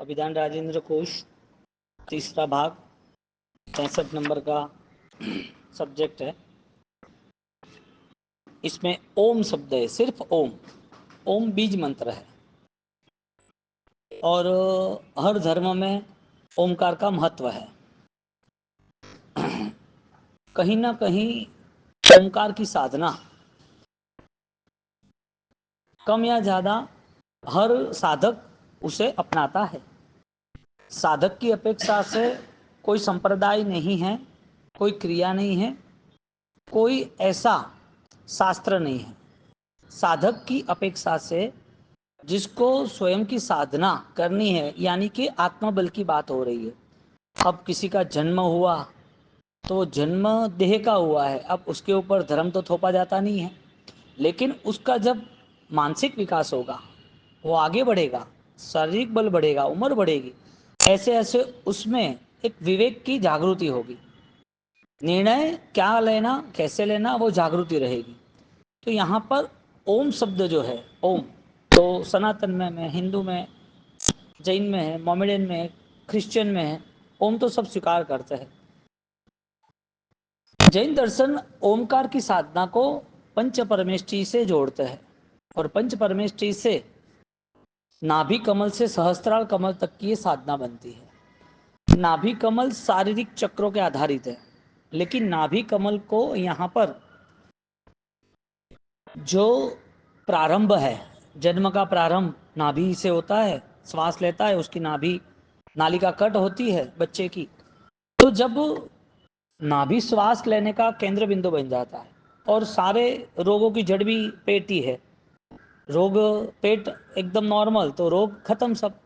अभिधान राजेंद्र कोश, तीसरा भाग, 65 नंबर का सब्जेक्ट है। इसमें ओम शब्द है, सिर्फ ओम। ओम बीज मंत्र है और हर धर्म में ओमकार का महत्व है। कहीं ना कहीं ओमकार की साधना कम या ज़्यादा हर साधक उसे अपनाता है। साधक की अपेक्षा से कोई संप्रदाय नहीं है, कोई क्रिया नहीं है, कोई ऐसा शास्त्र नहीं है। साधक की अपेक्षा से जिसको स्वयं की साधना करनी है, यानी कि आत्मबल की बात हो रही है। अब किसी का जन्म हुआ तो जन्म देह का हुआ है, अब उसके ऊपर धर्म तो थोपा जाता नहीं है। लेकिन उसका जब मानसिक विकास होगा, वो आगे बढ़ेगा, शारीरिक बल बढ़ेगा, उम्र बढ़ेगी, ऐसे ऐसे उसमें एक विवेक की जागृति होगी। निर्णय क्या लेना, कैसे लेना, वो जागृति रहेगी। तो यहाँ पर ओम शब्द जो है, ओम तो सनातन में हिंदू में, जैन में है, मोमेडियन में है, क्रिश्चियन में है, ओम तो सब स्वीकार करते हैं। जैन दर्शन ओमकार की साधना को पंच परमेष्टि से जोड़ते हैं और पंच परमेष्टि से नाभि कमल से सहस्त्रार कमल तक की ये साधना बनती है। नाभि कमल शारीरिक चक्रों के आधारित है, लेकिन नाभि कमल को यहाँ पर जो प्रारंभ है, जन्म का प्रारंभ नाभि से होता है, श्वास लेता है, उसकी नाभि नालिका कट होती है बच्चे की। तो जब नाभि श्वास लेने का केंद्र बिंदु बन जाता है और सारे रोगों की जड़ भी पेट ही है। रोग पेट एकदम नॉर्मल तो रोग खत्म सब।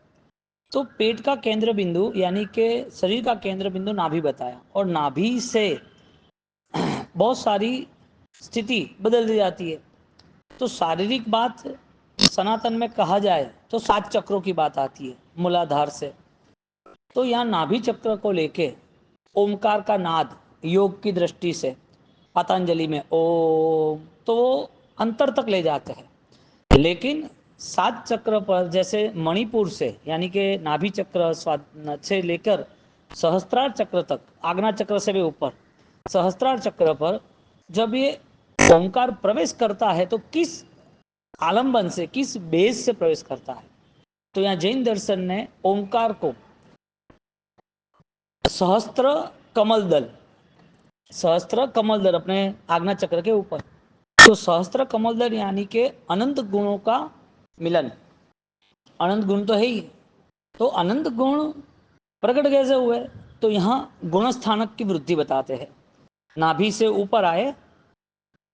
तो पेट का केंद्र बिंदु यानी कि शरीर का केंद्र बिंदु नाभि बताया, और नाभि से बहुत सारी स्थिति बदल दी जाती है। तो शारीरिक बात सनातन में कहा जाए तो 7 चक्रों की बात आती है मूलाधार से। तो यहाँ नाभि चक्र को लेके ओमकार का नाद योग की दृष्टि से पतंजलि में ओम, तो वो अंतर तक ले जाते हैं। लेकिन 7 चक्र पर जैसे मणिपुर से यानी कि नाभि चक्र से लेकर सहस्त्रार चक्र तक, आज्ञा चक्र से भी ऊपर सहस्त्रार चक्र पर जब ये ओंकार प्रवेश करता है तो किस आलंबन से, किस बेस से प्रवेश करता है। तो यहाँ जैन दर्शन ने ओंकार को सहस्त्र कमल दल, सहस्त्र कमल दल अपने आज्ञा चक्र के ऊपर, तो सहस्त्र कमल दल यानी कि अनंत गुणों का मिलन। अनंत गुण तो है ही, तो अनंत गुण प्रकट कैसे हुए, तो यहाँ गुण स्थानक की वृद्धि बताते हैं। नाभि से ऊपर आए,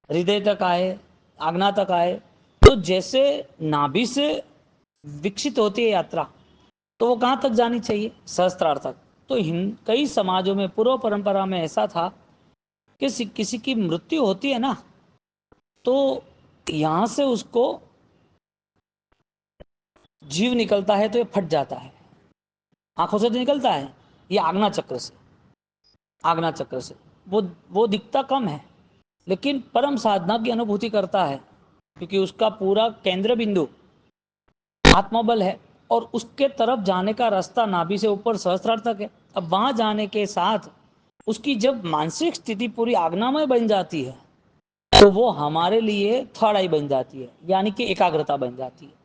हृदय तक आए, आज्ञा तक आए। तो जैसे नाभि से विकसित होती है यात्रा, तो वो कहाँ तक जानी चाहिए, सहस्त्रार तक। तो कई समाजों में, पूर्व परंपरा में ऐसा था कि किसी की मृत्यु होती है ना, तो यहां से उसको जीव निकलता है तो ये फट जाता है, आंखों से तो निकलता है, ये आज्ञा चक्र से, आज्ञा चक्र से वो दिखता कम है, लेकिन परम साधना की अनुभूति करता है, क्योंकि उसका पूरा केंद्र बिंदु आत्मबल है और उसके तरफ जाने का रास्ता नाभि से ऊपर सहस्त्रार तक है। अब वहां जाने के साथ उसकी जब मानसिक स्थिति पूरी आज्ञामय बन जाती है, तो वो हमारे लिए थर्ड आई बन जाती है, यानी कि एकाग्रता बन जाती है।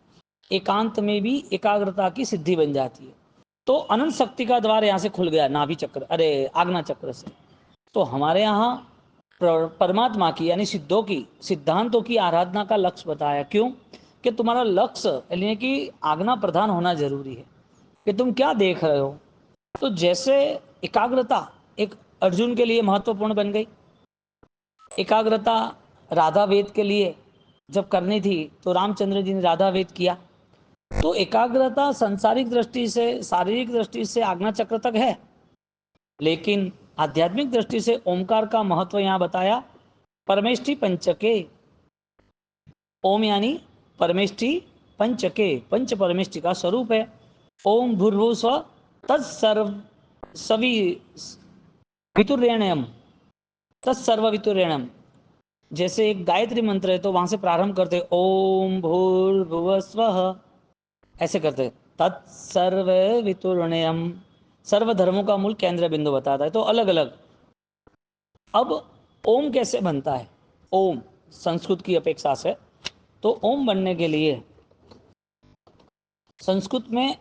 एकांत में भी एकाग्रता की सिद्धि बन जाती है। तो अनंत शक्ति का द्वार यहाँ से खुल गया नाभि चक्र, अरे आज्ञा चक्र से। तो हमारे यहाँ परमात्मा की यानी सिद्धों की, सिद्धांतों की आराधना का लक्ष्य बताया। क्यों? कि तुम्हारा लक्ष्य यानी कि आज्ञा प्रधान होना जरूरी है, कि तुम क्या देख रहे हो। तो जैसे एकाग्रता एक अर्जुन के लिए महत्वपूर्ण बन गई, एकाग्रता राधा वेद के लिए जब करनी थी तो रामचंद्र जी ने राधा वेद किया। तो एकाग्रता सांसारिक दृष्टि से, शारीरिक दृष्टि से आज्ञा चक्र तक है, लेकिन आध्यात्मिक दृष्टि से ओमकार का महत्व यहाँ बताया। परमेष्टि पंचके, ओम यानी परमेष्टि पंचके, पंच परमेष्टि का स्वरूप है। ओम भूर्भुव स्व तत्सर्व सवि वितुर्यणयम, तत्सर्व वितुर्यणम। जैसे एक गायत्री मंत्र है तो वहां से प्रारंभ करते ओम भूर्भुव स्व, ऐसे करते तत्सर्व वितुर्णयम, सर्व धर्मों का मूल केंद्र बिंदु बताता है। तो अलग अलग। अब ओम कैसे बनता है? ओम संस्कृत की अपेक्षा से, तो ओम बनने के लिए संस्कृत में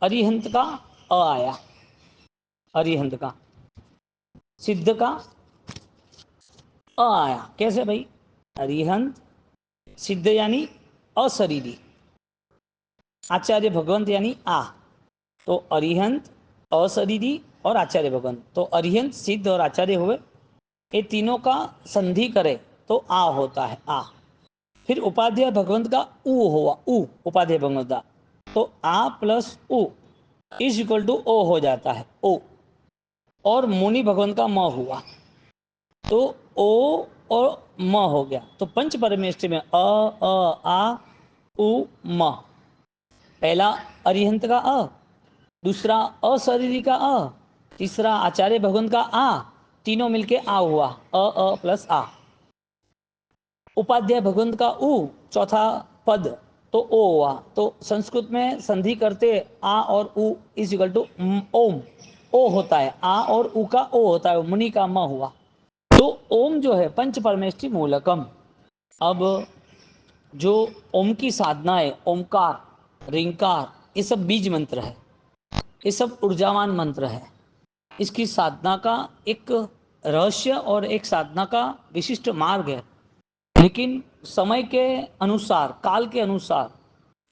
अरिहंत का अ आया, अरिहंत का, सिद्ध का अ आया। कैसे भाई? अरिहंत, सिद्ध यानी अशरीरी, आचार्य भगवंत यानी आ। तो अरिहंत, अशरीरी और आचार्य भगवंत। तो अरिहंत, सिद्ध और आचार्य हुए, ये तीनों का संधि करे तो आ होता है, आ। फिर उपाध्याय भगवंत का उ हुआ, उ उपाध्याय भगवंत का, तो आ प्लस उ इज इक्वल टू ओ हो जाता है, ओ। और मुनि भगवंत का म हुआ, तो ओ और म हो गया। तो पंच परमेष्टि में आ उ म। पहला अरिहंत का अ, दूसरा अशरीरी का अ, तीसरा आचार्य भगवंत का आ, तीनों मिलके आ हुआ, अ प्लस आ। उपाध्याय भगवंत का उ, चौथा पद, तो ओ हुआ। तो संस्कृत में संधि करते आ और उ इज इक्वल टू ओम, ओ होता है, आ और उ का ओ होता है, मुनि का म हुआ। तो ओम जो है पंच परमेष्टि मूलकम। अब जो ओम की साधना है, ओमकार, रिंकार, ये सब बीज मंत्र है, ये सब ऊर्जावान मंत्र है। इसकी साधना का एक रहस्य और एक साधना का विशिष्ट मार्ग है। लेकिन समय के अनुसार, काल के अनुसार,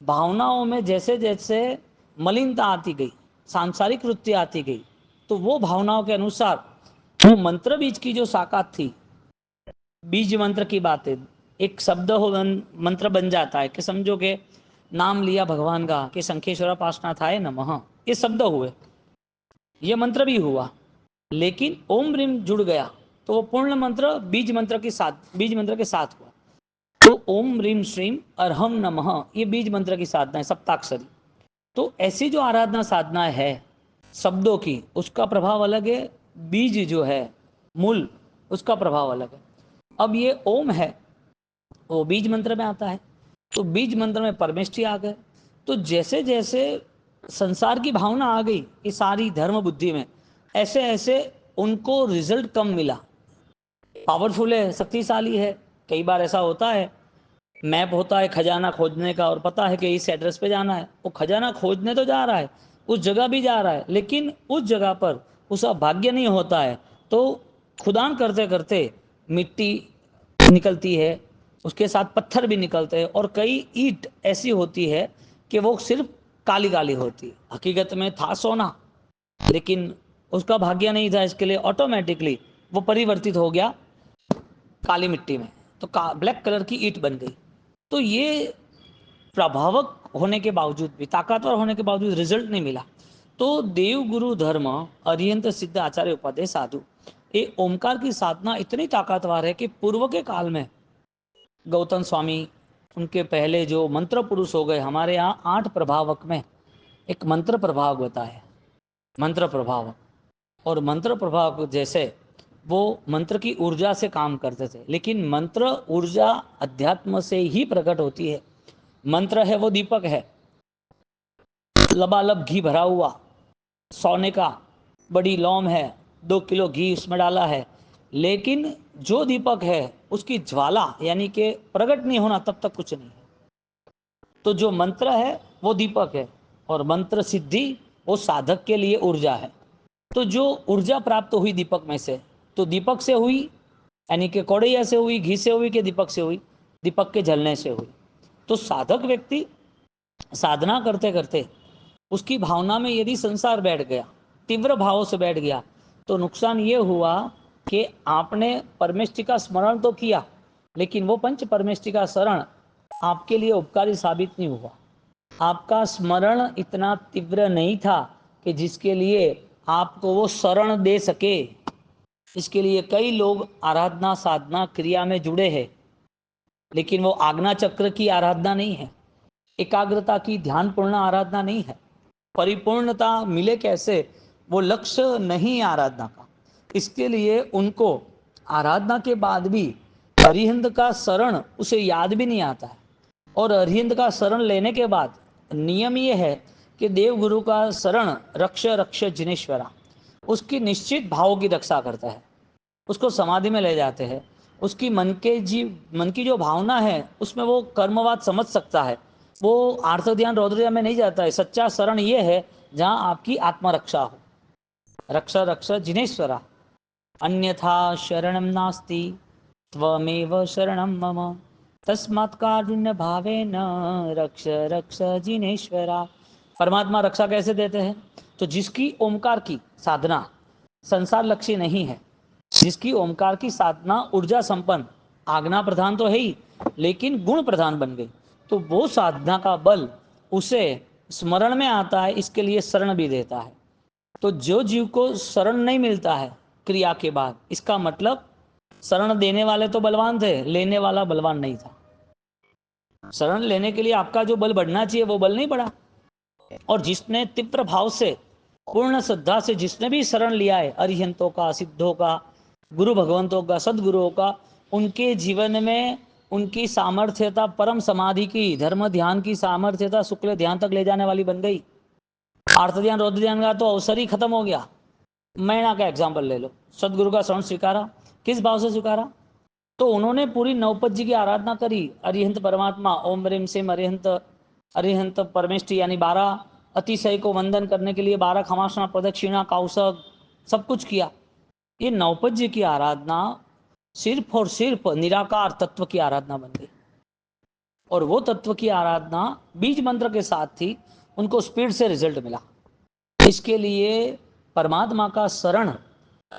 भावनाओं में जैसे जैसे मलिनता आती गई, सांसारिक वृत्ति आती गई, तो वो भावनाओं के अनुसार वो मंत्र बीज की जो साकात थी, बीज मंत्र की बात है, एक शब्द हो मंत्र बन जाता है कि समझो कि नाम लिया भगवान का कि शंखेश्वरा पार्श्वनाथाय नमः, ये शब्द हुए, ये मंत्र भी हुआ। लेकिन ओम ह्रीम जुड़ गया तो वो पूर्ण मंत्र बीज मंत्र के साथ, बीज मंत्र के साथ हुआ। तो ओम ह्रीम श्रीम अरहम नमः, ये बीज मंत्र की साधना है, सप्ताक्षरी। तो ऐसी जो आराधना साधना है शब्दों की, उसका प्रभाव अलग है, बीज जो है मूल, उसका प्रभाव अलग है। अब ये ओम है, वो बीज मंत्र में आता है, तो बीज मंत्र में परमेष्टि आ गए। तो जैसे जैसे संसार की भावना आ गई ये सारी धर्म बुद्धि में, ऐसे ऐसे उनको रिजल्ट कम मिला। पावरफुल है, शक्तिशाली है, कई बार ऐसा होता है, मैप होता है खजाना खोजने का और पता है कि इस एड्रेस पे जाना है, वो खजाना खोजने तो जा रहा है, उस जगह भी जा रहा है, लेकिन उस जगह पर उसका भाग्य नहीं होता है। तो खुदान करते करते मिट्टी निकलती है, उसके साथ पत्थर भी निकलते हैं, और कई ईंट ऐसी होती है कि वो सिर्फ काली काली होती है, हकीकत में था सोना, लेकिन उसका भाग्य नहीं था, इसके लिए ऑटोमेटिकली वो परिवर्तित हो गया काली मिट्टी में, तो ब्लैक कलर की ईंट बन गई। तो ये प्रभावक होने के बावजूद भी, ताकतवर होने के बावजूद रिजल्ट नहीं मिला। तो देव गुरु धर्म अरिहंत सिद्ध आचार्य उपाध्याय साधु, ये ओमकार की साधना इतनी ताकतवर है कि पूर्व के काल में गौतम स्वामी, उनके पहले जो मंत्र पुरुष हो गए, हमारे यहाँ 8 प्रभावक में एक मंत्र प्रभावक होता है, मंत्र प्रभावक। और मंत्र प्रभावक जैसे वो मंत्र की ऊर्जा से काम करते थे, लेकिन मंत्र ऊर्जा अध्यात्म से ही प्रकट होती है। मंत्र है वो दीपक है, लबालब घी भरा हुआ सोने का, बड़ी लौम है, 2 किलो घी उसमें डाला है, लेकिन जो दीपक है उसकी ज्वाला यानी कि प्रकट नहीं होना, तब तक कुछ नहीं है। तो जो मंत्र है वो दीपक है, और मंत्र सिद्धि वो साधक के लिए ऊर्जा है। तो जो ऊर्जा प्राप्त हुई दीपक में से, तो दीपक से हुई यानी कि कौड़ैया से हुई, घी से हुई, कि दीपक से हुई, दीपक के जलने से हुई। तो साधक व्यक्ति साधना करते करते उसकी भावना में यदि संसार बैठ गया, तीव्र भावों से बैठ गया, तो नुकसान ये हुआ कि आपने परमेष्टि का स्मरण तो किया, लेकिन वो पंच परमेष्टि का शरण आपके लिए उपकारी साबित नहीं हुआ। आपका स्मरण इतना तीव्र नहीं था कि जिसके लिए आपको वो शरण दे सके। इसके लिए कई लोग आराधना साधना क्रिया में जुड़े हैं, लेकिन वो आज्ञा चक्र की आराधना नहीं है, एकाग्रता की ध्यानपूर्ण आराधना नहीं है। परिपूर्णता मिले कैसे, वो लक्ष्य नहीं आराधना का। इसके लिए उनको आराधना के बाद भी अरिहंत का शरण उसे याद भी नहीं आता है। और अरिहंत का शरण लेने के बाद नियम ये है कि देव गुरु का शरण रक्ष रक्ष जिनेश्वरा, उसकी निश्चित भावों की रक्षा करता है, उसको समाधि में ले जाते हैं, उसकी मन की जो भावना है उसमें वो कर्मवाद समझ सकता है, वो आर्थ ध्यान रौद्र ध्यान में नहीं जाता है। सच्चा शरण ये है जहाँ आपकी आत्मरक्षा हो। रक्ष रक्ष जिनेश्वरा अन्यथा शरणम नास्ति त्वमेव शरणम मम तस्मात् कारुण्य भावेन रक्ष रक्ष जिनेश्वरा। परमात्मा रक्षा कैसे देते हैं? तो जिसकी ओमकार की साधना संसार लक्ष्य नहीं है, जिसकी ओमकार की साधना ऊर्जा संपन्न, आज्ञा प्रधान तो है ही लेकिन गुण प्रधान बन गई, तो वो साधना का बल उसे स्मरण में आता है, इसके लिए शरण भी देता है। तो जो जीव को शरण नहीं मिलता है क्रिया के बाद, इसका मतलब शरण देने वाले तो बलवान थे, लेने वाला बलवान नहीं था। शरण लेने के लिए आपका जो बल बढ़ना चाहिए वो बल नहीं बढ़ा। और जिसने तीव्र भाव से पूर्ण श्रद्धा से जिसने भी शरण लिया है अरिहंतों का, सिद्धों का, गुरु भगवंतों का, सदगुरुओं का, उनके जीवन में उनकी सामर्थ्यता परम समाधि की, धर्म ध्यान की सामर्थ्यता शुक्ल ध्यान तक ले जाने वाली बन गई। आर्थ ध्यान रौद्र ध्यान का तो अवसर ही खत्म हो गया। मैना का एग्जाम्पल ले लो, सदगुरु का शरण स्वीकारा, किस भाव से स्वीकारा? तो उन्होंने पूरी नवपत जी की आराधना करी। अरिहंत परमात्मा ओम ह्रीम सिम अरिहंत, अरिहंत परमेष्टि यानी 12 अतिशय को वंदन करने के लिए 12 खमासना, प्रदक्षिणा, कौशक सब कुछ किया। ये नवपत जी की आराधना सिर्फ और सिर्फ निराकार तत्व की आराधना बन गई। और वो तत्व की आराधना बीज मंत्र के साथ थी, उनको स्पीड से रिजल्ट मिला। इसके लिए परमात्मा का शरण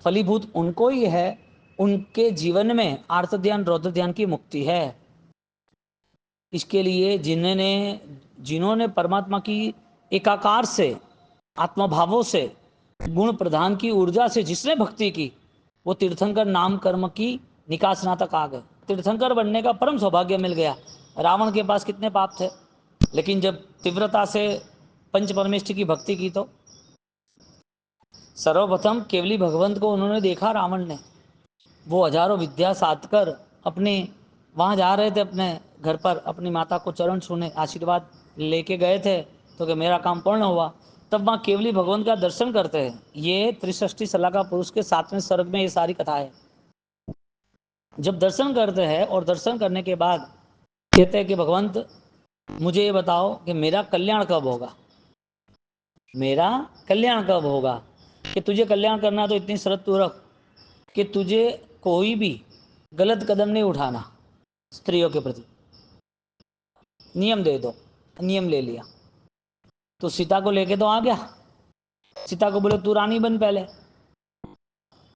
फलीभूत उनको ही है, उनके जीवन में आर्त ध्यान रौद्र ध्यान की मुक्ति है। इसके लिए जिन्होंने परमात्मा की एकाकार से, आत्मभावों से, गुण प्रधान की ऊर्जा से जिसने भक्ति की, वो तीर्थंकर नाम कर्म की निकासना तक आ गए। तीर्थंकर बनने का परम सौभाग्य मिल गया। रावण के पास कितने पाप थे, लेकिन जब तीव्रता से पंच परमेष्ठि की भक्ति की तो सर्वप्रथम केवली भगवंत को उन्होंने देखा। रावण ने वो हजारों विद्या साध कर अपने वहाँ जा रहे थे, अपने घर पर अपनी माता को चरण छूने आशीर्वाद लेके गए थे, तो कि मेरा काम पूर्ण हुआ। तब वहाँ केवली भगवंत का दर्शन करते हैं। ये त्रिसष्टि सलाका पुरुष के 7वें सर्ग में ये सारी कथा है। जब दर्शन करते हैं और दर्शन करने के बाद कहते हैं कि भगवंत मुझे ये बताओ कि मेरा कल्याण कब होगा, मेरा कल्याण कब होगा। कि तुझे कल्याण करना तो इतनी शर्त तू रख कि तुझे कोई भी गलत कदम नहीं उठाना स्त्रियों के प्रति, नियम दे दो। नियम ले लिया तो सीता को लेके तो आ गया। सीता को बोले तू रानी बन, पहले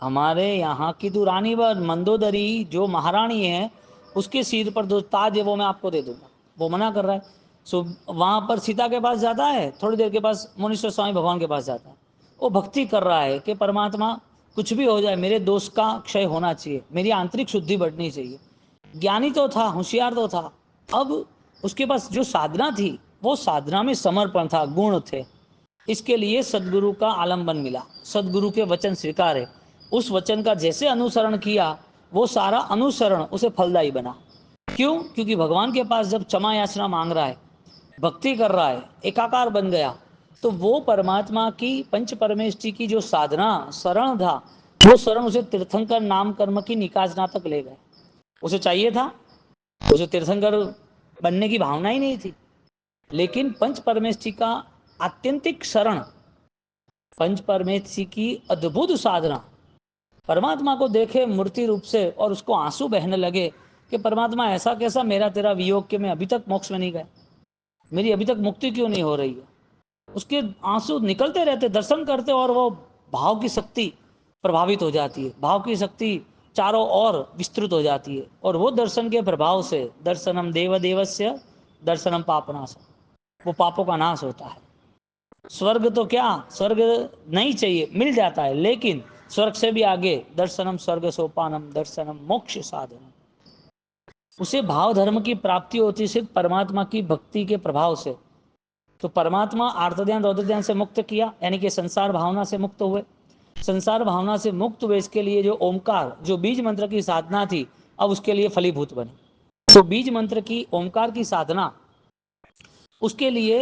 हमारे यहाँ की तू रानी बन, मंदोदरी जो महारानी है उसके सिर पर जो ताज है वो मैं आपको दे दूंगा। वो मना कर रहा है। सो वहाँ पर सीता के पास जाता है, थोड़ी देर के पास मुनीश्वर स्वामी भगवान के पास जाता है। वो भक्ति कर रहा है कि परमात्मा कुछ भी हो जाए मेरे दोष का क्षय होना चाहिए, मेरी आंतरिक शुद्धि बढ़नी चाहिए। ज्ञानी तो था, होशियार तो था, अब उसके पास जो साधना थी वो साधना में समर्पण था, गुण थे। इसके लिए सदगुरु का आलंबन मिला, सदगुरु के वचन स्वीकारे, उस वचन का जैसे अनुसरण किया वो सारा अनुसरण उसे फलदायी बना। क्यों? क्योंकि भगवान के पास जब क्षमा याचना मांग रहा है, भक्ति कर रहा है, एकाकार बन गया, तो वो परमात्मा की पंच परमेष्टि की जो साधना शरण था, वो शरण उसे तीर्थंकर नाम कर्म की निकासना तक ले गए। उसे चाहिए था, उसे तीर्थंकर बनने की भावना ही नहीं थी, लेकिन पंच परमेष्टि का आत्यंतिक शरण, पंच परमेष्टि की अद्भुत साधना, परमात्मा को देखे मूर्ति रूप से और उसको आंसू बहने लगे कि परमात्मा ऐसा कैसा मेरा तेरा वियोग के मैं अभी तक मोक्ष में नहीं गया, मेरी अभी तक मुक्ति क्यों नहीं हो रही है। उसके आंसू निकलते रहते दर्शन करते, और वो भाव की शक्ति प्रभावित हो जाती है, भाव की शक्ति चारों ओर विस्तृत हो जाती है। और वो दर्शन के प्रभाव से दर्शनम देव देवस्य दर्शनम पापनाश, वो पापों का नाश होता है। स्वर्ग तो क्या, स्वर्ग नहीं चाहिए, मिल जाता है, लेकिन स्वर्ग से भी आगे दर्शनम स्वर्ग सोपानम दर्शनम मोक्ष साधनम, उसे भाव धर्म की प्राप्ति होती है सिर्फ परमात्मा की भक्ति के प्रभाव से। तो परमात्मा आर्त ध्यान रौद्र ध्यान से मुक्त किया, यानी कि संसार भावना से मुक्त हुए। संसार भावना से मुक्त हुए, इसके लिए जो ओमकार, जो बीज मंत्र की साधना थी, अब उसके लिए फलीभूत बने। तो बीज मंत्र की, ओमकार की साधना, उसके लिए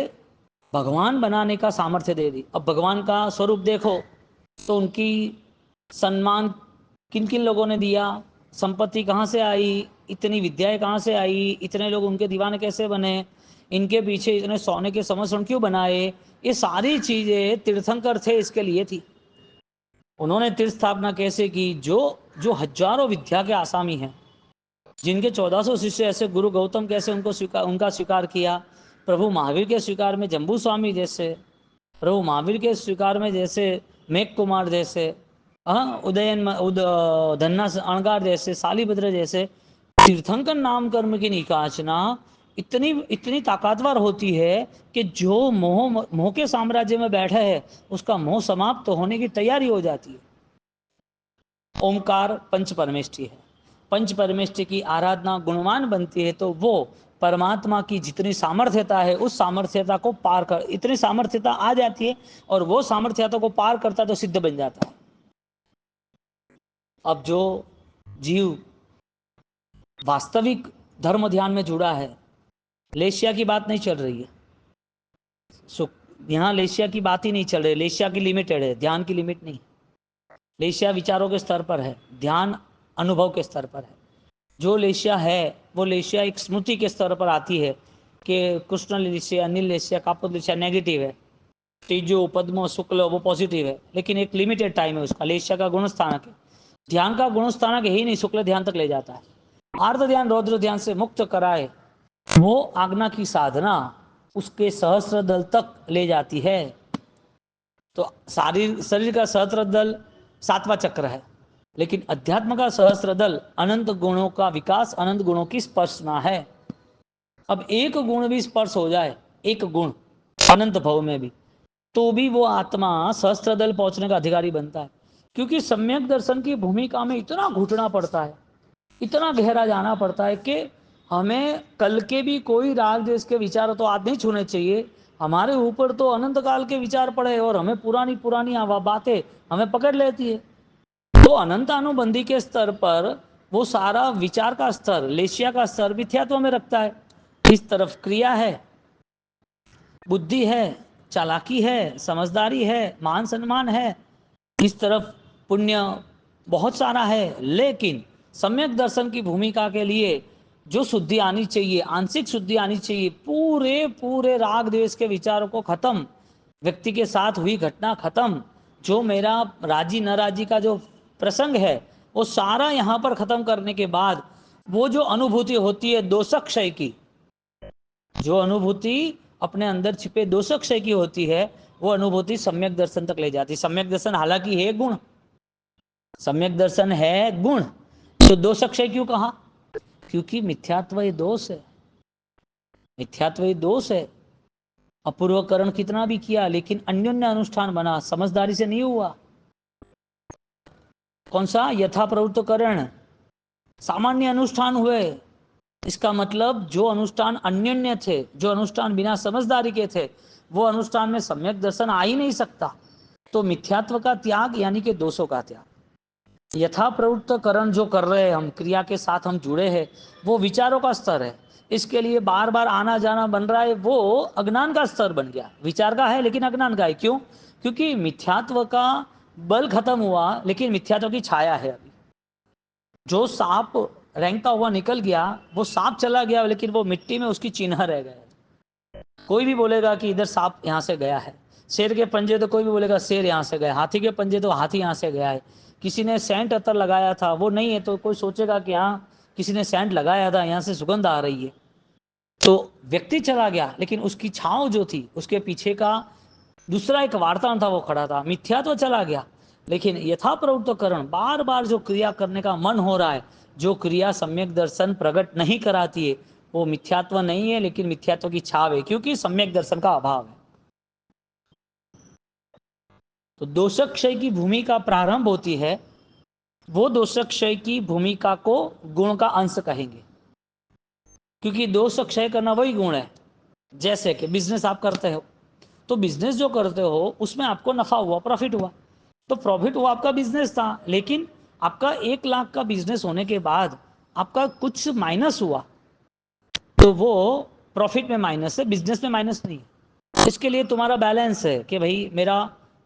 भगवान बनाने का सामर्थ्य दे दी। अब भगवान का स्वरूप देखो तो उनकी सम्मान किन किन लोगों ने दिया, संपत्ति कहाँ से आई, इतनी विद्याएं कहाँ से आई, इतने लोग उनके दीवाने कैसे बने, इनके पीछे इतने सोने के समरसण क्यों बनाए, ये सारी चीजें तीर्थंकर थे इसके लिए थी। उन्होंने तीर्थ स्थापना कैसे की, जो जो हजारों विद्या के आसामी हैं, जिनके 1400 शिष्य ऐसे, गुरु गौतम कैसे उनका स्वीकार किया, प्रभु महावीर के स्वीकार में जम्बू स्वामी जैसे, प्रभु महावीर के स्वीकार में जैसे मेघ कुमार जैसे, हाँ धन्ना अणगार जैसे, सालीभद्र जैसे, तीर्थंकर नाम कर्म की निकाचना इतनी इतनी ताकतवर होती है कि जो मोह के साम्राज्य में बैठा है उसका मोह समाप्त होने की तैयारी हो जाती है। ओमकार पंच परमेष्टि है, पंच परमेष्टि की आराधना गुणवान बनती है तो वो परमात्मा की जितनी सामर्थ्यता है उस सामर्थ्यता को पार कर, इतनी सामर्थ्यता आ जाती है और वो सामर्थ्यता को पार करता तो सिद्ध बन जाता है। अब जो जीव वास्तविक धर्म ध्यान में जुड़ा है, लेशिया की बात नहीं चल रही है, यहाँ लेशिया की बात ही नहीं चल रही, लेशिया की लिमिटेड है, ध्यान की लिमिट नहीं। लेशिया विचारों के स्तर पर है, ध्यान अनुभव के स्तर पर है। जो लेशिया है वो लेशिया एक स्मृति के स्तर पर आती है कि कृष्ण लेशिया, नील लेशिया, कापुत लेशिया नेगेटिव है, तेजो पद्मो शुक्ल वो पॉजिटिव है, लेकिन एक लिमिटेड टाइम है उसका। लेशिया का गुण स्थानक है, ध्यान का गुण स्थानक ही नहीं, शुक्ल ध्यान तक ले जाता है। आर्द्र ध्यान रौद्र ध्यान से मुक्त कराए वो आज्ञा की साधना उसके सहस्त्र दल तक ले जाती है। तो शरीर का सहस्त्र दल 7वां चक्र है, लेकिन अध्यात्म का सहस्त्र दल अनंत गुणों का विकास, अनंत गुणों की स्पर्शना है। अब एक गुण भी स्पर्श हो जाए, एक गुण अनंत भव में भी, तो भी वो आत्मा सहस्त्र दल पहुंचने का अधिकारी बनता है। क्योंकि सम्यक दर्शन की भूमिका में इतना घुटना पड़ता है, इतना गहरा जाना पड़ता है कि हमें कल के भी कोई राग देश के विचार तो आज नहीं छूने चाहिए। हमारे ऊपर तो अनंत काल के विचार पड़े और हमें पुरानी पुरानी बातें हमें पकड़ लेती है। तो अनंतानुबंधी के स्तर पर वो सारा विचार का स्तर, लेशिया का स्तर मिथ्यात्व में रखता है। इस तरफ क्रिया है, बुद्धि है, चालाकी है, समझदारी है, मान सम्मान है, इस तरफ पुण्य बहुत सारा है, लेकिन सम्यक दर्शन की भूमिका के लिए जो शुद्धि आनी चाहिए, आंशिक शुद्धि आनी चाहिए, पूरे पूरे राग द्वेष के विचारों को खत्म, व्यक्ति के साथ हुई घटना खत्म, जो मेरा राजी नाराजी का जो प्रसंग है वो सारा यहाँ पर खत्म करने के बाद वो जो अनुभूति होती है दोषक्षय की, जो अनुभूति अपने अंदर छिपे दोषक्षय की होती है, वो अनुभूति सम्यक दर्शन तक ले जाती। सम्यक दर्शन हालांकि है गुण, सम्यक दर्शन है गुण, तो दोषक्षय क्यों कहा? क्योंकि मिथ्यात्व ये दोष है, मिथ्यात्व ये दोष है। अपूर्वकरण कितना भी किया लेकिन अन्योन्य अनुष्ठान बना, समझदारी से नहीं हुआ। कौन सा? यथा प्रवृत्तकरण, सामान्य अनुष्ठान हुए। इसका मतलब जो अनुष्ठान अन्योन्य थे, जो अनुष्ठान बिना समझदारी के थे, वो अनुष्ठान में सम्यक दर्शन आ ही नहीं सकता। तो मिथ्यात्व का त्याग यानी कि दोषों का त्याग। यथा प्रवृत्तकरण जो कर रहे हैं हम, क्रिया के साथ हम जुड़े हैं, वो विचारों का स्तर है। इसके लिए बार बार आना जाना बन रहा है, वो अज्ञान का स्तर बन गया। विचार का है लेकिन अज्ञान का है। क्यों? क्योंकि मिथ्यात्व का बल खत्म हुआ लेकिन मिथ्यात्व की छाया है अभी। जो सांप रेंगता हुआ निकल गया, वो सांप चला गया लेकिन वो मिट्टी में उसकी चिन्ह रह गए। कोई भी बोलेगा कि इधर सांप यहाँ से गया है, शेर के पंजे तो कोई भी बोलेगा शेर यहाँ से गया, हाथी के पंजे तो हाथी यहाँ से गया है। किसी ने सेंट अतर लगाया था, वो नहीं है तो कोई सोचेगा कि हाँ किसी ने सेंट लगाया था, यहाँ से सुगंध आ रही है। तो व्यक्ति चला गया लेकिन उसकी छांव जो थी, उसके पीछे का दूसरा एक वार्ता था, वो खड़ा था। मिथ्यात्व चला गया लेकिन यथा प्रवृत्तकरण, बार बार जो क्रिया करने का मन हो रहा है, जो क्रिया सम्यक दर्शन प्रकट नहीं कराती है, वो मिथ्यात्व नहीं है लेकिन मिथ्यात्व की छाव है, क्योंकि सम्यक दर्शन का अभाव है। तो दोषक्षय की भूमिका प्रारंभ होती है, वो दोषक्षय की भूमिका को गुण का अंश कहेंगे, क्योंकि दोषक्षय करना वही गुण है। जैसे कि बिजनेस आप करते हो, तो बिजनेस जो करते हो उसमें आपको नफा हुआ, प्रॉफिट हुआ, तो प्रॉफिट हुआ, आपका बिजनेस था। लेकिन आपका 1 लाख का बिजनेस होने के बाद आपका कुछ माइनस हुआ, तो वो प्रॉफिट में माइनस है, बिजनेस में माइनस नहीं है। इसके लिए तुम्हारा बैलेंस है कि भाई मेरा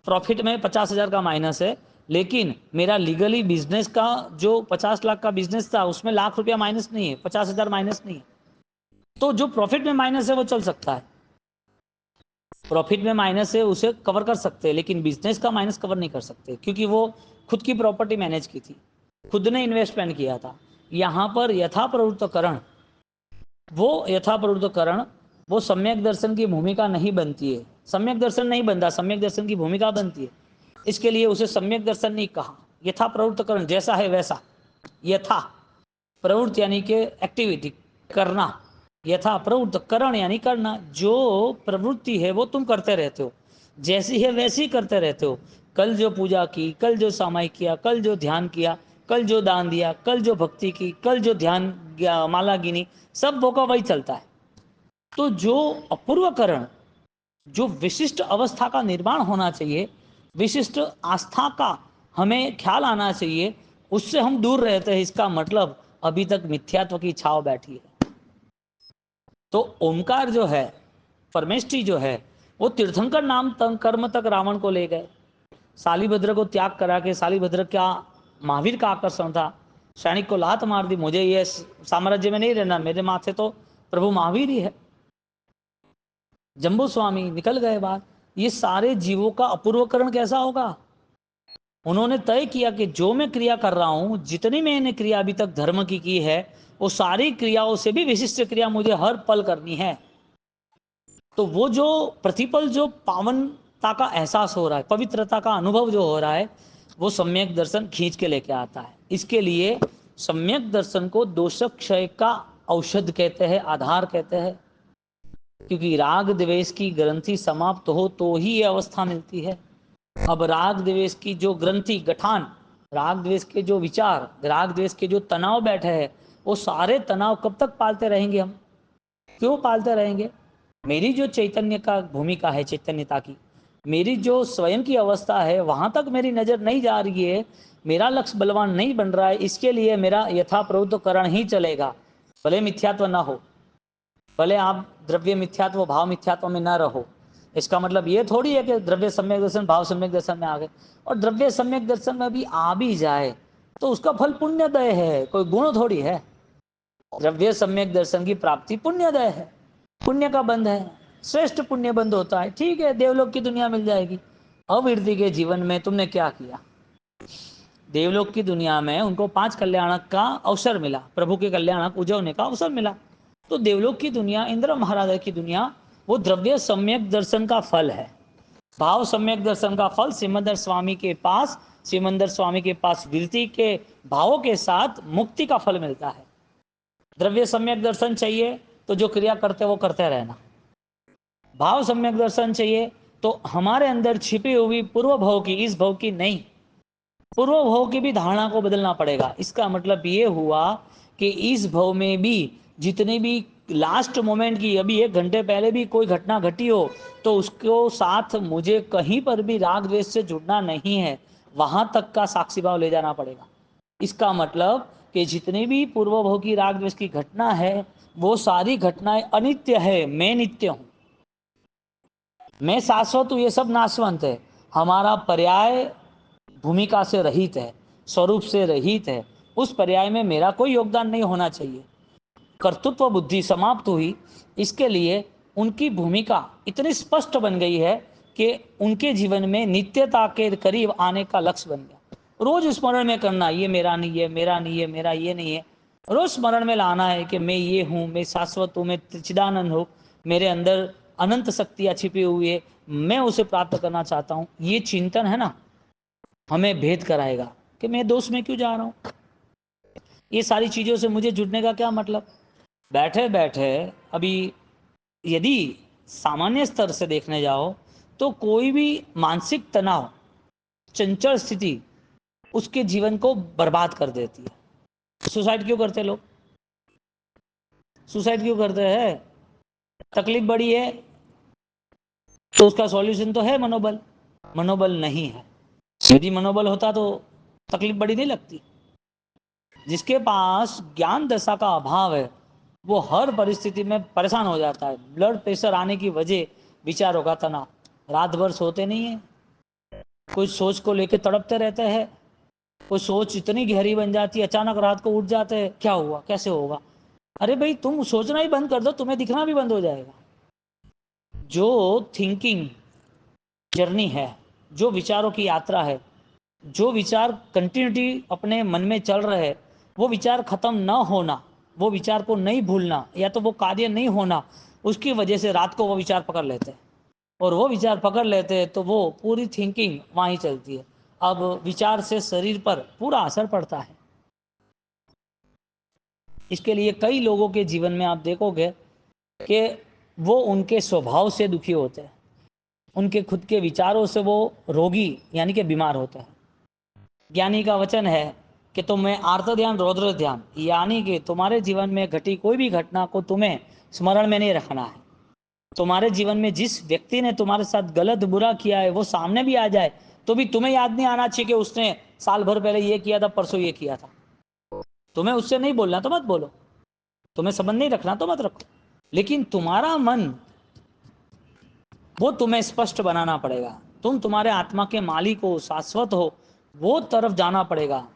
प्रॉफिट में 50,000 का माइनस है, लेकिन मेरा लीगली बिजनेस का जो 50 लाख का बिजनेस था उसमें ₹1,00,000 माइनस नहीं है, 50,000 माइनस नहीं है, तो जो प्रॉफिट में माइनस है वो चल सकता है। प्रॉफिट में माइनस है उसे कवर कर सकते हैं, लेकिन बिजनेस का माइनस कवर नहीं कर सकते, क्योंकि वो खुद की प्रॉपर्टी मैनेज की थी, खुद ने इन्वेस्टमेंट किया था। यहाँ पर यथाप्रवृत्तकरण वो सम्यक दर्शन की भूमिका नहीं बनती है, सम्यक दर्शन नहीं बनता, सम्यक दर्शन की भूमिका बनती है। इसके लिए उसे सम्यक दर्शन नहीं कहा। यथा प्रवृत्तकरण जैसा है वैसा, यथा प्रवृत्त यानी कि एक्टिविटी करना, यथा प्रवृत्त करण यानी करना, जो प्रवृत्ति है वो तुम करते रहते हो, जैसी है वैसी करते रहते हो। कल जो पूजा की, कल जो सामायिक किया, कल जो ध्यान किया, कल जो दान दिया, कल जो भक्ति की, कल जो ध्यान माला गिनी, सब वो का वही चलता है। तो जो अपूर्वकरण, जो विशिष्ट अवस्था का निर्माण होना चाहिए, विशिष्ट आस्था का हमें ख्याल आना चाहिए, उससे हम दूर रहते हैं। इसका मतलब अभी तक मिथ्यात्व की छाव बैठी है। तो ओमकार जो है, परमेष्ठी जो है, वो तीर्थंकर नाम कर्म तक रावण को ले गए। शालिभद्र को त्याग करा के, शालिभद्र क्या महावीर का आकर्षण था, सैनिक को लात मार दी, मुझे ये साम्राज्य में नहीं रहना, मेरे माथे तो प्रभु महावीर ही है। जम्बू स्वामी निकल गए बाहर। ये सारे जीवों का अपूर्वकरण कैसा होगा? उन्होंने तय किया कि जो मैं क्रिया कर रहा हूं, जितनी मैंने क्रिया अभी तक धर्म की है, वो सारी क्रियाओं से भी विशिष्ट क्रिया मुझे हर पल करनी है। तो वो जो प्रतिपल जो पावनता का एहसास हो रहा है, पवित्रता का अनुभव जो हो रहा है, वो सम्यक दर्शन खींच के लेके आता है। इसके लिए सम्यक दर्शन को दोष क्षय का औषध कहते हैं, आधार कहते हैं, क्योंकि राग द्वेष की ग्रंथि समाप्त हो तो ही ये अवस्था मिलती है। अब राग द्वेष की जो ग्रंथि गठान, राग द्वेष के जो विचार, राग द्वेष के जो तनाव बैठे हैं, वो सारे तनाव कब तक पालते रहेंगे हम? क्यों पालते रहेंगे? मेरी जो चैतन्य का भूमिका है, चैतन्यता की, मेरी जो स्वयं की अवस्था है, वहां तक मेरी नजर नहीं जा रही है, मेरा लक्ष्य बलवान नहीं बन रहा है, इसके लिए मेरा यथा प्रवृत्तकरण ही चलेगा। भले मिथ्यात्व ना हो, भले आप द्रव्य मिथ्यात्व भाव मिथ्यात्व में ना रहो। इसका मतलब ये थोड़ी है कि द्रव्य सम्यक दर्शन भाव सम्यक दर्शन में आ गए, और द्रव्य सम्यक दर्शन में भी आ भी जाए तो उसका फल पुण्यदय है, कोई गुण थोड़ी है। द्रव्य सम्यक दर्शन की प्राप्ति पुण्यदय है, पुण्य का बंध है, श्रेष्ठ पुण्य बंध होता है। ठीक है, देवलोक की दुनिया मिल जाएगी। अविरति के जीवन में तुमने क्या किया? देवलोक की दुनिया में उनको 5 कल्याणक का अवसर मिला, प्रभु के कल्याणक उजवने का अवसर मिला। तो देवलोक की दुनिया, इंद्र महाराज की दुनिया, वो द्रव्य सम्यक दर्शन का फल है। भाव सम्यक दर्शन का फल सिमंदर स्वामी के पास विरति के भावों के साथ मुक्ति का फल मिलता है। द्रव्य सम्यक दर्शन चाहिए तो जो क्रिया करते वो करते रहना। भाव सम्यक दर्शन चाहिए तो हमारे अंदर छिपी हुई पूर्व भव की, इस भव की नहीं, पूर्व भव की भी धारणा को बदलना पड़ेगा। इसका मतलब ये हुआ कि इस भव में भी जितने भी लास्ट मोमेंट की, अभी 1 घंटे पहले भी कोई घटना घटी हो, तो उसको साथ मुझे कहीं पर भी राग द्वेष से जुड़ना नहीं है, वहां तक का साक्षी भाव ले जाना पड़ेगा। इसका मतलब कि जितनी भी पूर्व भव की राग द्वेष की घटना है, वो सारी घटनाएं अनित्य है, मैं नित्य हूं, मैं शाश्वत हूं, ये सब नाशवंत है। हमारा पर्याय भूमिका से रहित है, स्वरूप से रहित है, उस पर्याय में मेरा कोई योगदान नहीं होना चाहिए। कर्तृत्व बुद्धि समाप्त हुई, इसके लिए उनकी भूमिका इतनी स्पष्ट बन गई है कि उनके जीवन में नित्यता के करीब आने का लक्ष्य बन गया। रोज स्मरण में करना, ये मेरा नहीं है, मेरा नहीं है, मेरा ये नहीं है, रोज स्मरण में लाना है कि मैं ये हूँ, मैं शाश्वत हूँ, मैं चिदानंद हूँ, मेरे अंदर अनंत शक्तियाँ छिपी हुई है, मैं उसे प्राप्त करना चाहता हूँ। ये चिंतन है ना, हमें भेद कराएगा कि मैं दोष में क्यों जा रहा हूँ, ये सारी चीज़ों से मुझे जुड़ने का क्या मतलब। बैठे बैठे अभी यदि सामान्य स्तर से देखने जाओ तो कोई भी मानसिक तनाव, चंचल स्थिति उसके जीवन को बर्बाद कर देती है। सुसाइड क्यों करते लोग? सुसाइड क्यों करते हैं? तकलीफ बड़ी है तो उसका सॉल्यूशन तो है मनोबल, मनोबल नहीं है। यदि मनोबल होता तो तकलीफ बड़ी नहीं लगती। जिसके पास ज्ञान दशा का अभाव है वो हर परिस्थिति में परेशान हो जाता है। ब्लड प्रेशर आने की वजह विचारों का तनाव, रात भर सोते नहीं है, कोई सोच को लेकर तड़पते रहते हैं, कोई सोच इतनी गहरी बन जाती है, अचानक रात को उठ जाते हैं, क्या हुआ, कैसे होगा। अरे भाई तुम सोचना ही बंद कर दो, तुम्हें दिखना भी बंद हो जाएगा। जो थिंकिंग जर्नी है, जो विचारों की यात्रा है, जो विचार कंटिन्यूटी अपने मन में चल रहे हैं, वो विचार खत्म न होना, वो विचार को नहीं भूलना, या तो वो कार्य नहीं होना, उसकी वजह से रात को वो विचार पकड़ लेते हैं। और वो विचार पकड़ लेते हैं तो वो पूरी थिंकिंग वहाँ ही चलती है। अब विचार से शरीर पर पूरा असर पड़ता है। इसके लिए कई लोगों के जीवन में आप देखोगे कि वो उनके स्वभाव से दुखी होते हैं, उनके खुद के विचारों से वो रोगी यानी कि बीमार होते हैं। ज्ञानी का वचन है कि तुम्हें आर्त ध्यान रौद्र ध्यान, यानी कि तुम्हारे जीवन में घटी कोई भी घटना को तुम्हें स्मरण में नहीं रखना है। तुम्हारे जीवन में जिस व्यक्ति ने तुम्हारे साथ गलत बुरा किया है वो सामने भी आ जाए तो भी तुम्हें याद नहीं आना चाहिए कि उसने साल भर पहले ये किया था, परसों ये किया था। तुम्हें उससे नहीं बोलना तो मत बोलो, तुम्हें संबंध नहीं रखना तो मत रखो, लेकिन तुम्हारा मन वो तुम्हें स्पष्ट बनाना पड़ेगा। तुम तुम्हारे आत्मा के मालिक हो, शाश्वत हो, वो तरफ जाना पड़ेगा।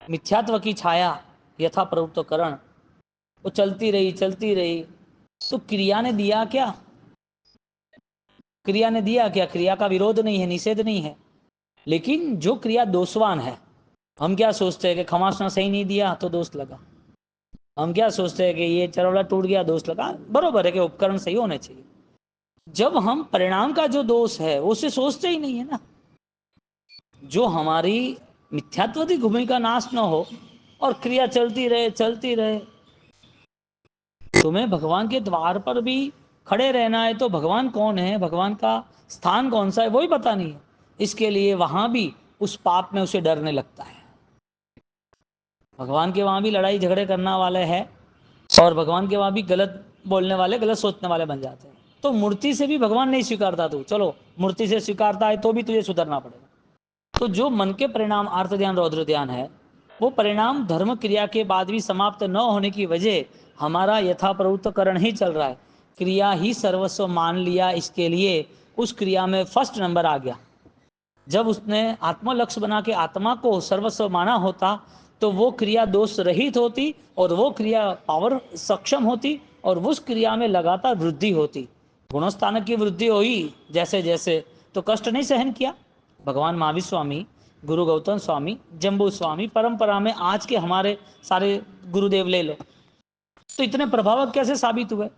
मिथ्यात्व की छाया यथा प्रवृत्तकरण वो चलती रही। तो क्रिया ने दिया क्या? क्रिया ने दिया क्या? क्रिया का विरोध नहीं है, निषेध नहीं है, लेकिन जो क्रिया दोषवान है, हम क्या सोचते हैं कि खमासना सही नहीं दिया तो दोष लगा। हम क्या सोचते हैं कि ये चरवला टूट गया, दोष लगा। बरोबर है कि उपकरण सही होने चाहिए। जब हम परिणाम का जो दोष है उसे सोचते ही नहीं है ना, जो हमारी मिथ्यात्व भूमि का नाश न हो और क्रिया चलती रहे। तुम्हें भगवान के द्वार पर भी खड़े रहना है तो भगवान कौन है, भगवान का स्थान कौन सा है, वही पता नहीं है। इसके लिए वहां भी उस पाप में उसे डरने लगता है। भगवान के वहां भी लड़ाई झगड़े करने वाले हैं और भगवान के वहां भी गलत बोलने वाले, गलत सोचने वाले बन जाते हैं। तो मूर्ति से भी भगवान नहीं स्वीकारता, तू चलो मूर्ति से स्वीकारता है तो भी तुझे सुधरना पड़ेगा। तो जो मन के परिणाम आर्त ध्यान रौद्र ध्यान है, वो परिणाम धर्म क्रिया के बाद भी समाप्त न होने की वजह हमारा यथाप्रवृत्तकरण ही चल रहा है। क्रिया ही सर्वस्व मान लिया, इसके लिए उस क्रिया में फर्स्ट नंबर आ गया। जब उसने आत्मलक्ष्य बना के आत्मा को सर्वस्व माना होता तो वो क्रिया दोष रहित होती और वो क्रिया पावर सक्षम होती और उस क्रिया में लगातार वृद्धि होती। गुणस्थानक की वृद्धि हुई जैसे जैसे, तो कष्ट नहीं सहन किया। भगवान महावीर स्वामी, गुरु गौतम स्वामी, जम्बू स्वामी, परंपरा में आज के हमारे सारे गुरुदेव ले लो, तो इतने प्रभावक कैसे साबित हुए?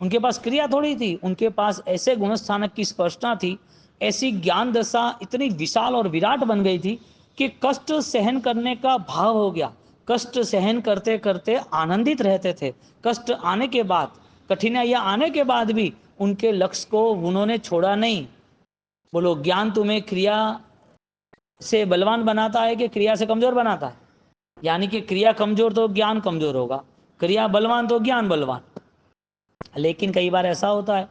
उनके पास क्रिया थोड़ी थी, उनके पास ऐसे गुणस्थानक की स्पष्टता थी, ऐसी ज्ञान दशा इतनी विशाल और विराट बन गई थी कि कष्ट सहन करने का भाव हो गया। कष्ट सहन करते करते आनंदित रहते थे। कष्ट आने के बाद, कठिनाइयां आने के बाद भी उनके लक्ष्य को उन्होंने छोड़ा नहीं। बोलो, ज्ञान तुम्हें क्रिया से बलवान बनाता है कि क्रिया से कमजोर बनाता है? यानी कि क्रिया कमजोर तो ज्ञान कमजोर होगा, क्रिया बलवान तो ज्ञान बलवान। लेकिन कई बार ऐसा होता है,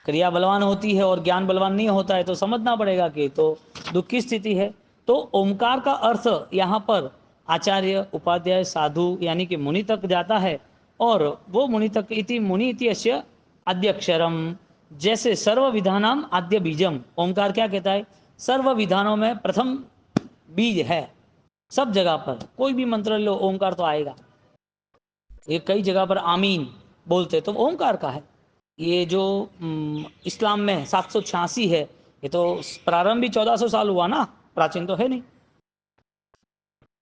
क्रिया बलवान होती है और ज्ञान बलवान नहीं होता है, तो समझना पड़ेगा कि तो दुख की स्थिति है। तो ओमकार का अर्थ यहाँ पर आचार्य, उपाध्याय, साधु यानी कि मुनि तक जाता है। और वो मुनि तक इति मुनि इति अस्य आद्यक्षरम, जैसे सर्व विधानाम आद्य बीजम। ओमकार क्या कहता है? सर्व विधानों में प्रथम बीज है। सब जगह पर कोई भी मंत्र लो, ओमकार तो आएगा। ये कई जगह पर आमीन बोलते तो ओमकार का है। ये जो इस्लाम में 786 है, ये तो प्रारंभ भी 1400 साल हुआ ना, प्राचीन तो है नहीं।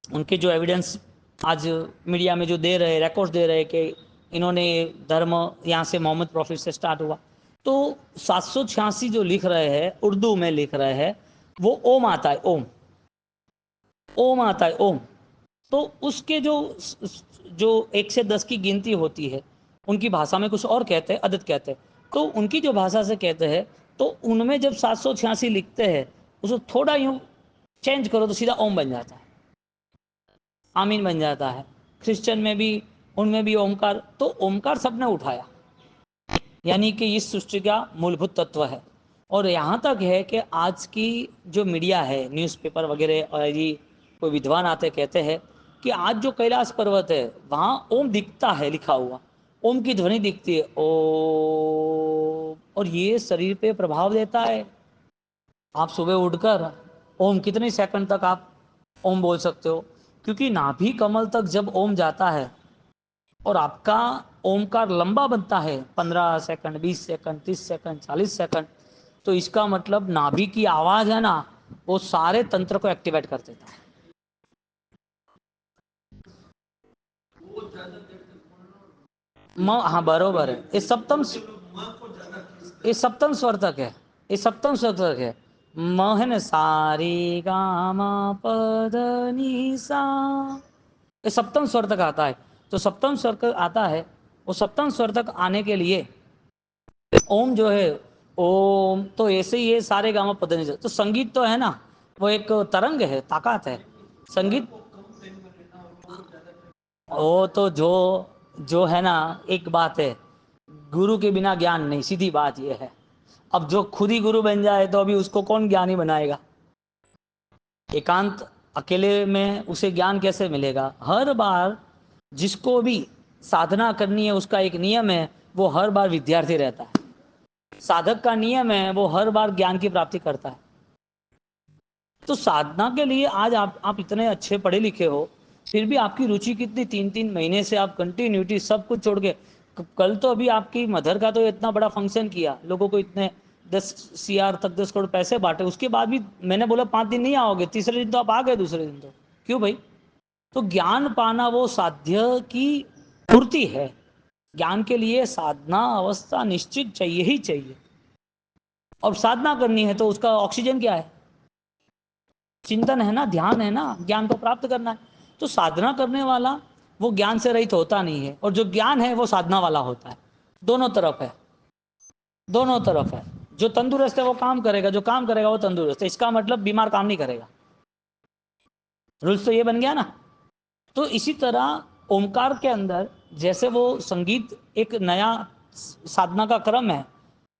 उनके जो एविडेंस आज मीडिया में जो दे रहे, रिकॉर्ड दे रहे कि इन्होंने धर्म यहाँ से मोहम्मद प्रॉफिट से स्टार्ट हुआ, तो 786 जो लिख रहे हैं, उर्दू में लिख रहे हैं, वो ओम आता है, ओम आता है, ओम। तो उसके जो 1 से 10 की गिनती होती है, उनकी भाषा में कुछ और कहते हैं, अदद कहते हैं। तो उनकी जो भाषा से कहते हैं, तो उनमें जब 786 लिखते हैं, उसको थोड़ा यूँ चेंज करो तो सीधा ओम बन जाता है, आमीन बन जाता है। क्रिश्चियन में भी, उनमें भी ओमकार। तो ओमकार सबने उठाया, यानी कि इस सृष्टि का मूलभूत तत्व है। और यहाँ तक है कि आज की जो मीडिया है, न्यूज़पेपर वगैरह, और ये कोई विद्वान आते कहते हैं कि आज जो कैलाश पर्वत है वहाँ ओम दिखता है लिखा हुआ। ओम की ध्वनि दिखती है ओ, और ये शरीर पे प्रभाव देता है। आप सुबह उठकर ओम कितने सेकंड तक आप ओम बोल सकते हो, क्योंकि नाभि कमल तक जब ओम जाता है और आपका ओमकार लंबा बनता है 15 सेकंड, 20 सेकंड, 30 सेकंड, 40 सेकंड, तो इसका मतलब नाभि की आवाज है ना, वो सारे तंत्र को एक्टिवेट कर देता है। हाँ बरोबर है, ये सप्तम स्वर तक है, ये सप्तम स्वर तक है। महन सारी गामा पद नी सा, ये सप्तम स्वर तक आता है। तो सप्तम स्वर तक आता है, वो सप्तम स्वर तक आने के लिए ओम जो है, ओम तो ऐसे ही ये सारे गामा पद नी सा। तो संगीत तो है ना, वो एक तरंग है, ताकत है संगीत। वो तो जो जो है ना, एक बात है, गुरु के बिना ज्ञान नहीं, सीधी बात ये है। अब जो खुद ही गुरु बन जाए तो अभी उसको कौन ज्ञानी बनाएगा? एकांत अकेले में उसे ज्ञान कैसे मिलेगा? हर बार जिसको भी साधना करनी है उसका एक नियम है, वो हर बार विद्यार्थी रहता है। साधक का नियम है, वो हर बार ज्ञान की प्राप्ति करता है। तो साधना के लिए आज आप इतने अच्छे पढ़े लिखे हो, फिर भी आपकी रुचि कितनी, 3-3 महीने से आप कंटिन्यूटी सब कुछ छोड़ के, कल तो अभी आपकी मदर का तो इतना बड़ा फंक्शन किया, लोगों को इतने 10 CR तक 10 करोड़ पैसे बांटे, उसके बाद भी मैंने बोला 5 दिन नहीं आओगे, तीसरे दिन तो आप आ गए, दूसरे दिन तो क्यों भाई? तो ज्ञान पाना वो साध्य की पूर्ति है। ज्ञान के लिए साधना अवस्था निश्चित चाहिए ही चाहिए। और साधना करनी है तो उसका ऑक्सीजन क्या है? चिंतन है ना, ध्यान है ना, ज्ञान को प्राप्त करना है। तो साधना करने वाला वो ज्ञान से रहित होता नहीं है, और जो ज्ञान है वो साधना वाला होता है। दोनों तरफ है, दोनों तरफ है। जो तंदुरुस्त है वो काम करेगा, जो काम करेगा वो तंदुरुस्त है। इसका मतलब बीमार काम नहीं करेगा। रूल्स तो ये बन गया ना। तो इसी तरह ओमकार के अंदर जैसे वो संगीत एक नया साधना का क्रम है।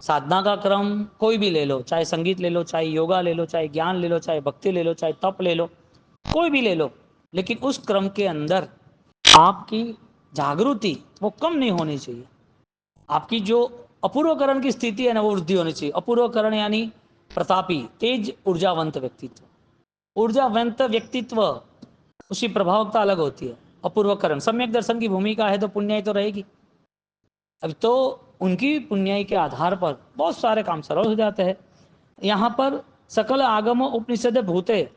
साधना का क्रम कोई भी ले लो, चाहे संगीत ले लो, चाहे योगा ले लो, चाहे ज्ञान ले लो, चाहे भक्ति ले लो, चाहे तप ले लो, कोई भी ले लो, लेकिन उस क्रम के अंदर आपकी जागृति वो कम नहीं होनी चाहिए। आपकी जो अपूर्वकरण की स्थिति है ना, वो वृद्धि होनी चाहिए। अपूर्वकरण यानी प्रतापी, तेज, ऊर्जावंत व्यक्तित्व। ऊर्जावंत व्यक्तित्व उसकी प्रभावकता अलग होती है। अपूर्वकरण सम्यक दर्शन की भूमिका है तो पुण्याई तो रहेगी। अब तो उनकी पुण्याई के आधार पर बहुत सारे काम सरल हो जाते हैं। यहाँ पर सकल आगम उपनिषद भूते,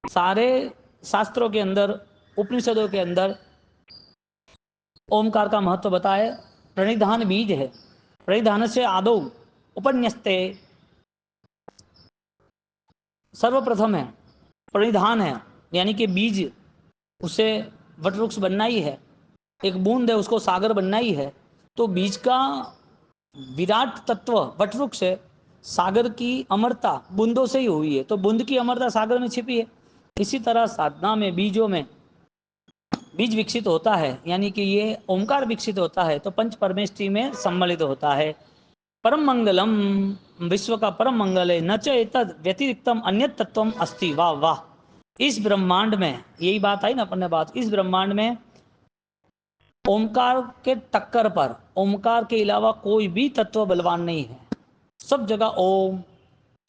सारे शास्त्रों के अंदर, उपनिषदों के अंदर ओमकार का महत्व बताए। प्रणिधान बीज है, प्रणिधान से आदौ उपन्यस्ते, सर्वप्रथम है प्रणिधान है, यानी कि बीज, उसे वटवृक्ष बनना ही है। एक बूंद है, उसको सागर बनना ही है। तो बीज का विराट तत्व वटवृक्ष है, सागर की अमरता बूंदों से ही हुई है, तो बूंद की अमरता सागर में छिपी है। इसी तरह साधना में बीजों में बीज विकसित होता है, यानी कि ये ओंकार विकसित होता है, तो पंच परमेष्टि में सम्मिलित होता है। परम मंगलम, विश्व का परम मंगल है। न च एतद व्यतिरिक्तम अन्य तत्वम अस्ति। वाह वाह! इस ब्रह्मांड में, यही बात आई ना अपन ने बात, इस ब्रह्मांड में ओमकार के टक्कर पर, ओमकार के अलावा कोई भी तत्व बलवान नहीं है। सब जगह ओम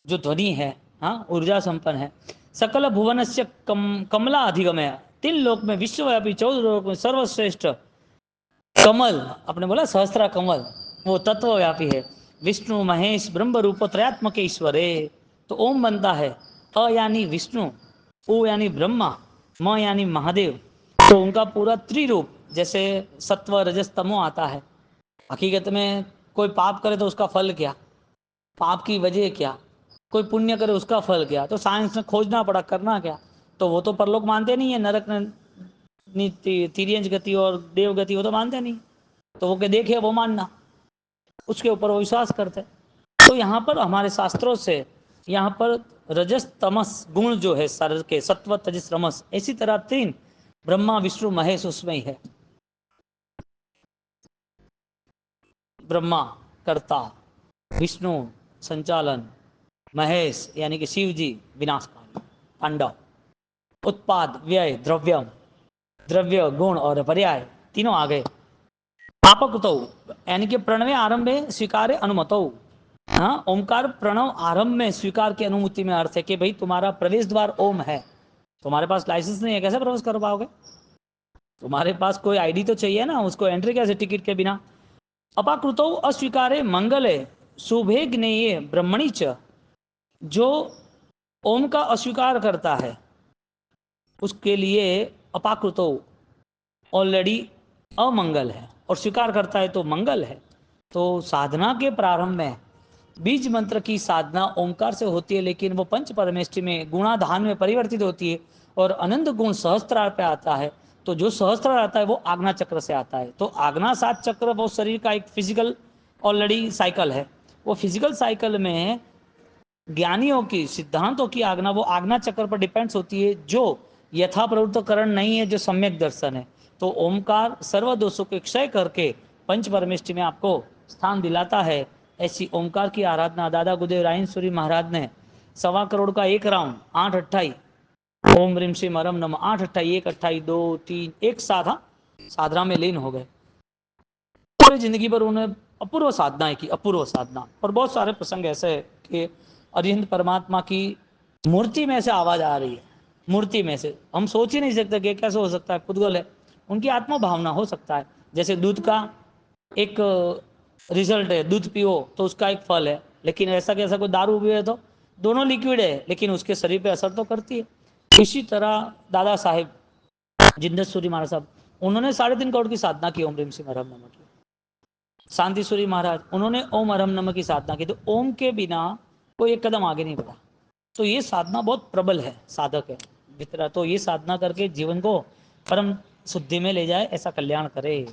जो ध्वनि है, हाँ, ऊर्जा संपन्न है। सकल भुवन से कमला अधिगमय, 3 लोक में विश्वव्यापी, 14 लोक में सर्वश्रेष्ठ कमल, आपने बोला सहस्त्रा कमल, वो तत्वव्यापी है। विष्णु महेश ब्रह्म रूप त्रयात्मक ईश्वरे। तो ओम बनता है, अ यानी विष्णु, ओ यानी ब्रह्मा, म यानी महादेव। तो उनका पूरा त्रिरूप, जैसे सत्व रजस तमो आता है। हकीकत में कोई पाप करे तो उसका फल क्या, पाप की वजह क्या, कोई पुण्य करे उसका फल क्या, तो साइंस में खोजना पड़ा, करना क्या। तो वो तो परलोक मानते नहीं है, नरक तिर्यंज गति और देव गति वो तो मानते नहीं। तो वो के देखे वो मानना, उसके ऊपर वो विश्वास करते। तो यहाँ पर हमारे शास्त्रों से यहाँ पर रजस तमस गुण जो है सर के, सत्व तजस रमस, इसी तरह 3 ब्रह्मा विष्णु महेश उसमें ही है। ब्रह्मा कर्ता, विष्णु संचालन, महेश यानी कि शिव जी विनाशकाली, तांडव, उत्पाद व्यय द्रव्यम, द्रव्य गुण और पर्याय, तीनों आ गए। आपकुतो यानी कि प्रणवे आरंभ में स्वीकार्य अनुमतो। हाँ, ओमकार प्रणव आरंभ में स्वीकार की अनुमति में अर्थ है कि भाई तुम्हारा प्रवेश द्वार ओम है, तुम्हारे पास लाइसेंस नहीं है, कैसे प्रवेश कर पाओगे? तुम्हारे पास कोई आईडी तो चाहिए ना, उसको एंट्री कैसे टिकट के बिना। अपाकृतो अस्वीकारे मंगले शुभे ज्ञेय ब्रह्मणी च, जो ओम का अस्वीकार करता है उसके लिए अपाकृतो ऑलरेडी अमंगल है, और स्वीकार करता है तो मंगल है। तो साधना के प्रारंभ में बीज मंत्र की साधना ओंकार से होती है, लेकिन वो पंच परमेष्टि में गुणाधान में परिवर्तित होती है और अनंत गुण सहस्त्रार पे आता है। तो जो सहस्त्रार आता है वो आज्ञा चक्र से आता है। तो आज्ञा सात चक्र वो शरीर का एक फिजिकल ऑलरेडी साइकिल है। वो फिजिकल साइकिल में ज्ञानियों की सिद्धांतों की आज्ञा वो आज्ञा चक्र पर डिपेंड्स होती है, जो यथा प्रवृत्तकरण नहीं है, जो सम्यक दर्शन है। तो ओमकार सर्व दोषों के क्षय करके पंच परमेष्टि में आपको स्थान दिलाता है। ऐसी ओमकार की आराधना दादा गुरुदेव रायनसूरी महाराज ने 1.25 करोड़ का एक राउंड 8-28 ओम ह्रीम श्रीम हरम नमः 8-28 1-28 2-3 एक साधा साधना में लीन हो गए। पूरी जिंदगी पर उन्होंने अपूर्व साधनाएं की, अपूर्व साधना। और बहुत सारे प्रसंग ऐसे है कि अरिहंत परमात्मा की मूर्ति में से आवाज आ रही है, मूर्ति में से हम सोच ही नहीं सकते कि कैसे हो सकता है, पुद्गल है, उनकी आत्मा भावना हो सकता है। जैसे दूध का एक रिजल्ट है, दूध पियो तो उसका एक फल है, लेकिन ऐसा कैसा कोई दारू पिए तो दोनों लिक्विड है, लेकिन उसके शरीर पे असर तो करती है। इसी तरह दादा साहेब जिंदसूरी महाराज साहब, उन्होंने 3.5 करोड़ की साधना की ओम ह्रीम श्रीम हरम नमः की। शांतिसूरी महाराज, उन्होंने ओम हरम नमः की साधना की। तो ओम के बिना कोई एक कदम आगे नहीं बढ़ा। तो ये साधना बहुत प्रबल है, साधक है मित्र। तो ये साधना करके जीवन को परम शुद्धि में ले जाए, ऐसा कल्याण करे।